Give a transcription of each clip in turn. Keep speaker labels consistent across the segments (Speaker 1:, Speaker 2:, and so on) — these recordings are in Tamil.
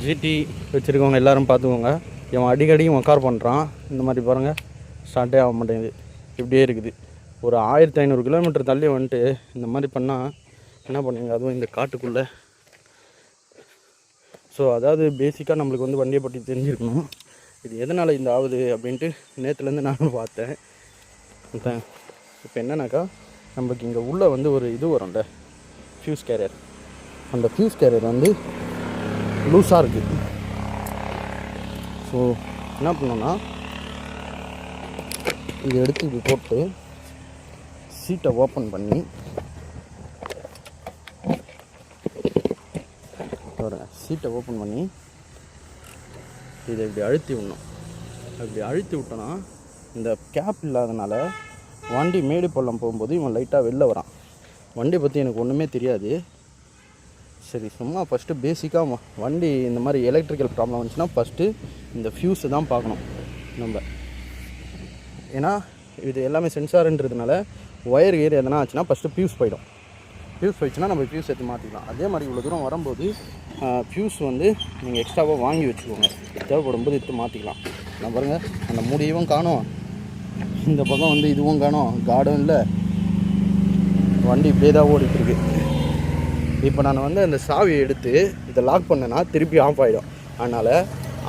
Speaker 1: ஜிடி வச்சுருக்கவங்க எல்லோரும் பார்த்துக்கோங்க. இவன் அடிக்கடி உக்கார் பண்ணுறான். இந்த மாதிரி பாருங்கள், ஸ்டார்ட்டே ஆக மாட்டேங்குது, இப்படியே இருக்குது. ஒரு 1500 கிலோமீட்டர் தள்ளி வந்துட்டு இந்த மாதிரி பண்ணால் என்ன பண்ணுவீங்க? அதுவும் இந்த காட்டுக்குள்ளே. ஸோ அதாவது பேசிக்காக நம்மளுக்கு வந்து வண்டியை பற்றி தெரிஞ்சிருக்கணும். இது எதனால் இந்த ஆகுது அப்படின்ட்டு நேற்றுலேருந்து நானும் பார்த்தேன். இப்போ என்னன்னாக்கா, நம்மளுக்கு இங்கே உள்ளே வந்து ஒரு இது வரும்ல, ஃபியூஸ் கேரியர். அந்த ஃபியூஸ் கேரியர் வந்து லூஸாக இருக்குது. ஸோ என்ன பண்ணோன்னா, இதை எடுத்து இப்படி போட்டு சீட்டை ஓப்பன் பண்ணி இதை இப்படி அழுத்தி விடணும். அப்படி அழுத்தி விட்டோன்னா இந்த கேப் இல்லாதனால வண்டி மேடு பள்ளம் போகும்போது இவன் லைட்டாக வெளில வரான். வண்டியை பற்றி எனக்கு ஒன்றுமே தெரியாது. சரி, சும்மா ஃபஸ்ட்டு பேசிக்காக வண்டி இந்த மாதிரி எலக்ட்ரிக்கல் ப்ராப்ளம் வந்துச்சுன்னா ஃபஸ்ட்டு இந்த ஃபியூஸை தான் பார்க்கணும் நம்ம. ஏன்னா இது எல்லாமே சென்சாருன்றதுனால ஒயர் ஏர் எதனா ஆச்சுன்னா ஃபஸ்ட்டு ஃபியூஸ் போயிடும். ஃபியூஸ் போயிடுச்சுன்னா நம்ம ஃபியூஸ் எடுத்து மாற்றிக்கலாம். அதே மாதிரி இவ்வளோ தூரம் வரும்போது ஃபியூஸ் வந்து நீங்கள் எக்ஸ்ட்ராவாக வாங்கி வச்சுக்கோங்க. தேவைப்படும் போது எடுத்து மாற்றிக்கலாம். நான் பாருங்கள், அந்த முடியவும் காணும், இந்த பக்கம் வந்து இதுவும் காணும், கார்டும் இல்லை, வண்டி இப்படியே தான் ஓடிட்டுருக்கு. இப்போ நான் வந்து அந்த சாவியை எடுத்து இதை லாக் பண்ணேன்னா திருப்பி ஆஃப் ஆகிடும். அதனால்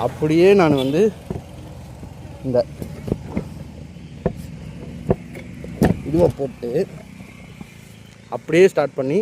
Speaker 1: அப்படியே நான் வந்து இந்த இதுவை போட்டு அப்படியே ஸ்டார்ட் பண்ணி